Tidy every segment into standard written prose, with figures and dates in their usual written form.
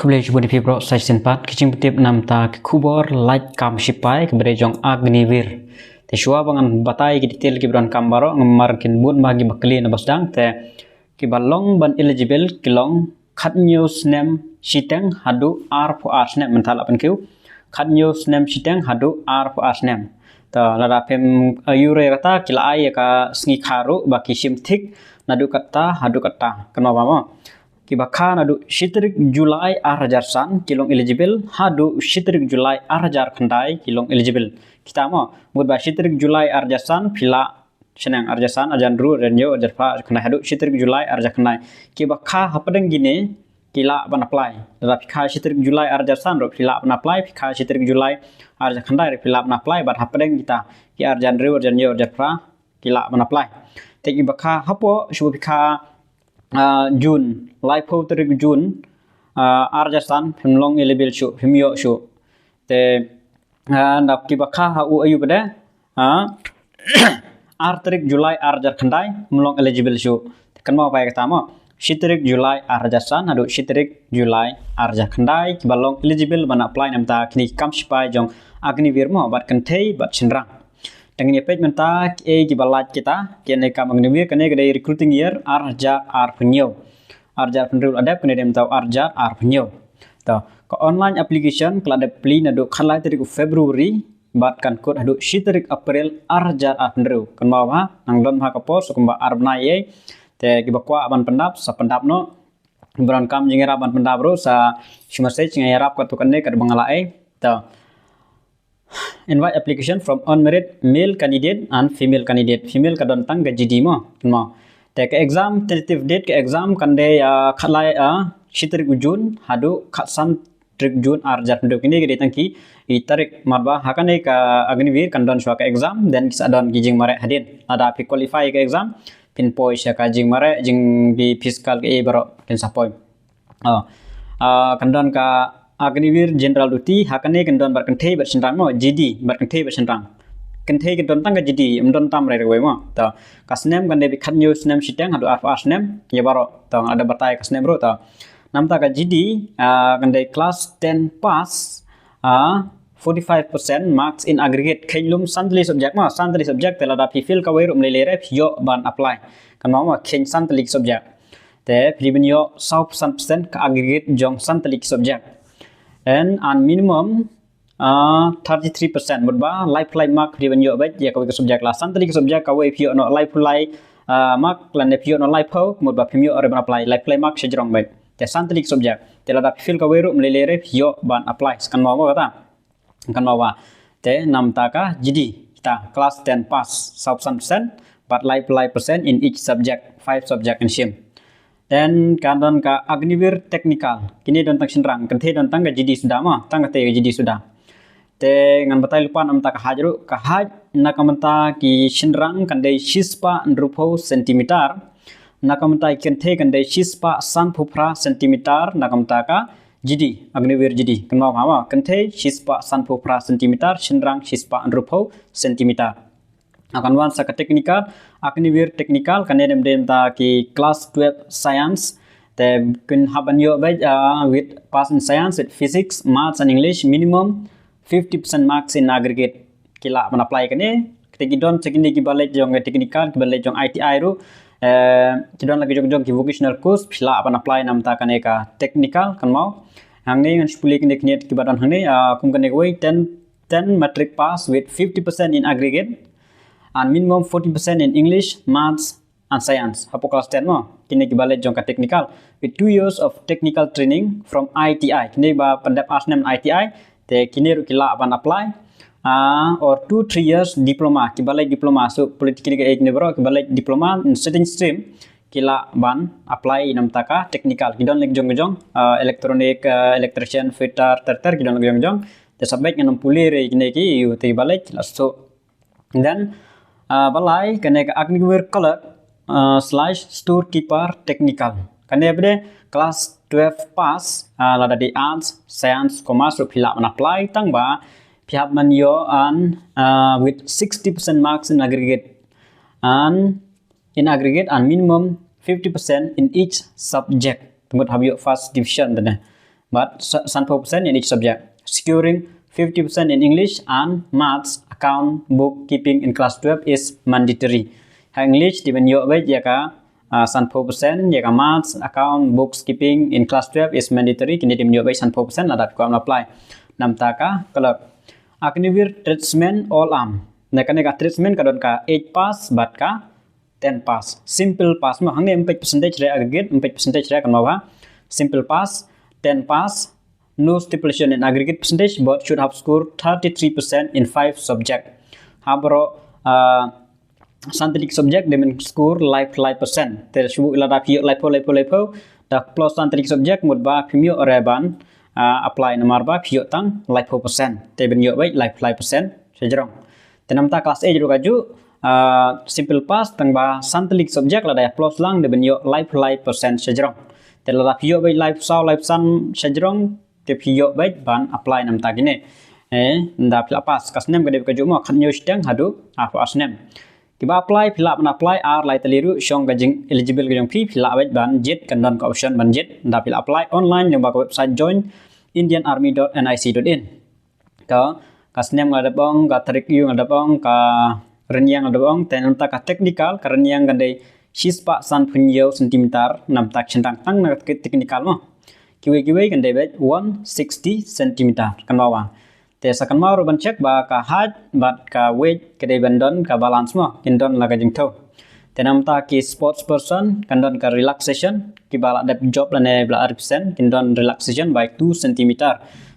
Kublai cuba di Februari saya sempat kicing petip nam ta kubor light kam shipai kepada jong agnivir. Te shua bangan batai ki detail ki bran kambaro ngemar kin bun bagi bakli na basdang te ki balong ban eligible kilong khat news nem siteng hadu ar pu ars nem mental apan kiu khat news nem siteng hadu ar pu ars nem. Ta lada pem ayure kata kila ai ka sngi kharu baki sim thik nadu kata hadu kata kenapa mo Kibakha nadu shitrik Julai arjarsan kilong eligible hadu shitrik Julai arjar khandai kilong eligible kita mo mudba shitrik Julai arjarsan phila senang arjarsan ajan ru renjo ajarfa khandai hadu shitrik Julai arjar khandai kibakha hapadeng gine kila ban apply da phikha shitrik Julai arjarsan ro phila ban apply phikha shitrik Julai arjar khandai ro phila ban apply bat hapadeng kita ki arjan ru renjo ajarfa kila ban apply te kibakha hapo shu phikha Jun, live photo Jun, arjasan himlong elibil shu, himyo shu. Te nap kibakha hau ayu pada, artrik Julai arjar khandai himlong eligible shu. Kan mau apa kata mo? Shitrik Julai arjasan, adu shitrik Julai arjar khandai kibalong eligible mana apply namta kini kam sipai jong agni virmo bat kentei bat chenrang. Dengan page menta kibalat kita kene kam agniwir kene gede recruiting year arja arpunyo arja penrul ada kene dem tau arja arpunyo to ko online application kala de pli na do khalai tarik Februari bat kan kod hadu shitarik April arja arpunru kan mawa nang don ha kapo sukumba arbna ye te kibakwa ban pendap sa pendap no bran kam jingera ban pendap ro sa shumase cingayarap ka to kene kad bangalae to invite application from unmarried male candidate and female candidate. Female kadon tang GD mo. Take exam tentative date ke exam kande khalai shitrik Jun hadu khatsan trik Jun arjar penduk ini gede tangki I tarik marba hakane ka agnivir kandon shwa ka exam then kisa don gijing mare hadin ada pi qualify ke exam pin poi sha ka jing mare jing bi fiscal ke baro kin sa poi kandon ka agnivir general duty hakane kendon bar kentei bar sendang mo GD bar kentei bar sendang kentei kendon tang GD mdon tam re we mo to kasnem kande bi khat news nem siteng hadu arf nem ye baro to ada batai kasnem bro to namta ka GD kande class 10 pass 45% marks in aggregate khailum santli subject mo santli subject tela da fill ka we rum le re yo ban apply kan mo khain santli subject te pribinyo 100% ka aggregate jong santli subject and on minimum 33% mudba lifeline mark di banyo bet ya kau subjek la santali ke subjek kau pio no lifeline mark lan pio no life mudba pio ore ban apply lifeline mark sejrong bet ya santali ke subjek tela da fil kau ru melelere pio ban apply kan mau kata kan mau te nam taka jadi kita class 10 pass 100% but lifeline percent in each subject 5 subject and shim dan kandon ka agnivir technical kini don tang sinrang kenthe don tang GD sudah mah tang kate GD sudah te ngan batai lupa nam ta ka hajru ka haj na kamanta ki sinrang kandai shispa ndrupo sentimeter na kamanta kenthe kandai shispa san phupra sentimeter na kamanta ka GD agnivir GD kan mau ma kenthe shispa san phupra sentimeter sinrang shispa ndrupo sentimeter akan wan sa teknikal agnivir teknikal kane dem ta ki class 12 science te kun haban yo with pass in science with physics maths and english minimum 50% marks in aggregate kila man apply kane tegi don segini ki balai jong teknikal ki balai jong ITI ru ki don lagi jong ki vocational course phila apan apply nam ta kane ka technical kan mau hangne ngan spuli kine knet ki badan hangne kum kane wei 10 matric pass with 50% in aggregate and minimum 40% in English, Maths, and Science. Hapo class 10 mo. Kini kibalik jong ka technical with 2 years of technical training from ITI. Kini ba pandap asnem ITI. Te kini ru kila ban apply. Or 2-3 years diploma. Kibalik diploma. So politically ke ekne bro kibalik diploma in certain stream. Kila ban apply nam taka technical. Kidon leg jong electronic, electrician, fitter, terter kidon leg jong. Te sabek nganam pulire kini ki yu te balik so then balai kene ka agnivir color / storekeeper technical kene bede class 12 pass lada di arts science commerce ro phila man apply tang ba phihap man yo an with 60% marks in aggregate and minimum 50% in each subject tunggu habio first division tane but san 4% in each subject. Securing 50% in English and Maths, Account, Bookkeeping in class 12 is mandatory. English di benyo baik ya ka san 4% ya ka Maths, Account, Bookkeeping in class 12 is mandatory. Kini di benyo baik san 4% ada ko apply. Nam ta ka kalau aknivir treatment all am. Nah kan ka treatment kadon ka 8 pass but ka 10 pass. Simple pass mo hangge 4% re aggregate 4% re kan mawa. Simple pass 10 pass. No stipulation in aggregate percentage, but should have scored 33% in 5 subject. Habro scientific subject dengan score life percent. Tersebut ilada pio life. Da plus scientific subject mudba pimio reban apply nomor ba pio tang life percent. Teben yo baik life percent sejerong. Tenam ta kelas A juga kaju simple pass tang ba scientific subject lada plus lang deben yo life percent sejerong. Telada pio baik life san sejerong te pio baik ban apply nam ta gini. Nda pila pas kasnem gede kaju mo khan yo stang hadu aku asnem. Kiba apply pila ban apply ar lai teliru syong gajing eligible gajong pi pila baik ban jet kan ke option ban jet nda pila apply online yang ba website join indianarmy.nic.in. Ka kasnem ngada bong ka trik yu ngada bong ka renyang ngada bong tenam ta ka technical ka renyang gande sispa san punyo sentimeter nam tak centang tang na technical mo. Kiwe kan debet 160 cm kan bawah. Te sakan mau ruban check ba ka height bat ka weight ke bandon ka balance mo kindon laga jingto. Te namta ki sports person kandon ka relaxation ki bala dep job lane bla percent kindon relaxation by 2 cm.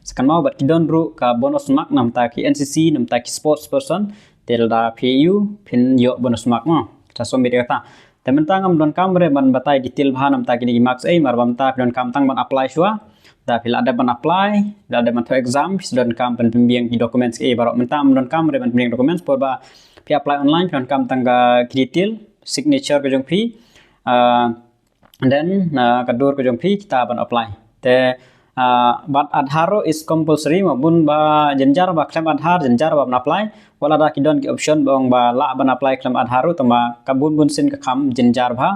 Sakan mau bat kindon ru ka bonus mark namta ki NCC namta ki sports person tel da PU pin yo bonus mark mo. Ta sombi kata temen tangam don kamre ban batai detail bahanam ta kini max ai marbam ta don kam tang ban apply shua da pila ada ban apply da ada ban to exam don kam ban pembiang di documents ai barok mentam don kamre ban pembiang documents por ba pi apply online don kam tang ga detail signature ko jong pi and then kadur ko jong pi kita ban apply te but adharo is compulsory mabun ba jenjar ba claim adhar jenjar ba apply wala da kidon ki option bong ba la ban apply claim adharu tama kabun bun sin ka kham jenjar bha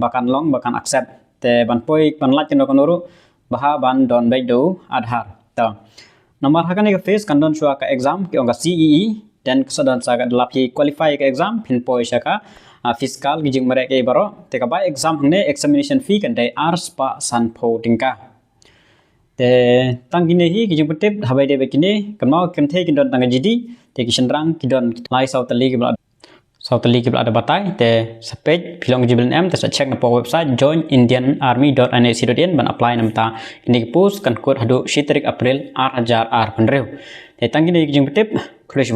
bakan long bakan accept te ban poi ban lat kino konuru bah ban don bai do adhar ta nomor hakane ka face kan don shua ka exam ki onga CEE dan kesadon saga delapi qualify ka exam pin poi shaka fiscal gi jing mereka baro te ka ba exam ne examination fee kan dai ars pa san pho tingka te tanggine hi kijing petip habai de bekine kan mau kan the kindon tang jidi te kishenrang kidon lai sautali ki bla ada batai te sepej pilong jiblen em te check na po website join indianarmy.nic.in ban apply nam ta ini post kan kod hadu 7 April ar hajar ar penrew te tanggine kijing petip close